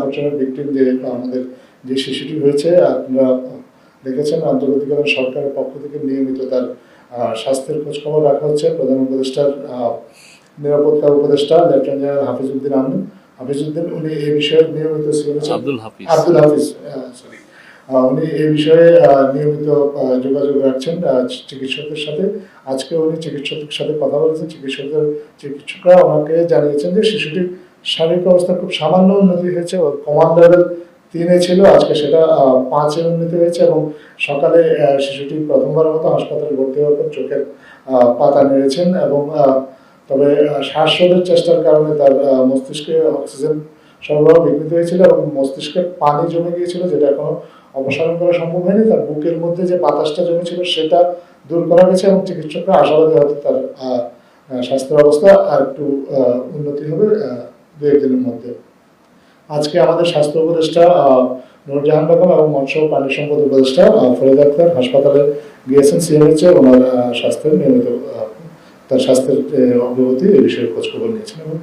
ঘটনার ভিকটিম যে আমাদের যে শিশুটি হয়েছে, আপনারা দেখেছেন আন্তর্জাতিকরণ সরকারের পক্ষ থেকে নিয়মিত তার স্বাস্থ্যের খোঁজখবর রাখা হচ্ছে। প্রধান উপদেষ্টার নিরাপত্তা উপদেষ্টা লেফটেন্যান্ট জেনারেল হাফিজউদ্দিন উনি এই বিষয়ে নিয়মিত আব্দুল হাফিজ সরি উনি এই বিষয়ে নিয়মিত যোগাযোগ রাখছেন চিকিৎসকদের সাথে। আজকে উনি চিকিৎসকের সাথে কথা বলেছেন। চিকিৎসকরা ওনাকে জানিয়েছেন যে শিশুটির শারীরিক অবস্থা খুব সামান্য উন্নতি হয়েছে। ওর কমান্ড লেভেল 3-এ ছিল, আজকে সেটা 5-এ উন্নতি হয়েছে এবং সকালে শিশুটি প্রথমবারের মতো হাসপাতালে ভর্তি হওয়ার পর চোখের পাতা নেড়েছেন এবং তবে শ্বাসরোধের চেষ্টার কারণে তার মস্তিষ্কে অক্সিজেন সরবরাহ বিঘ্নিত হয়েছিল এবং মস্তিষ্কে পানি জমে গিয়েছিল, যেটা এখনো অপসারণ করা সম্ভব হয়নি। তার বুকের মধ্যে যে বাতাসটা জমেছিল সেটা দূর করা গেছে এবং চিকিৎসকরা আশাবাদী হয়তো তার স্বাস্থ্যের অবস্থা আর একটু উন্নতি হবে 2-1 দিনের মধ্যে। আজকে আমাদের স্বাস্থ্য উপদেষ্টা নূরজাহান বেগম এবং মৎস্য ও প্রাণী সম্পদ উপদেষ্টা ফরিদ আক্তার হাসপাতালে গিয়েছেন সিএমএইচে। ওনার স্বাস্থ্যের নিয়মিত তার স্বাস্থ্যের অগ্রগতি এই বিষয়ে খোঁজখবর নিয়েছেন এবং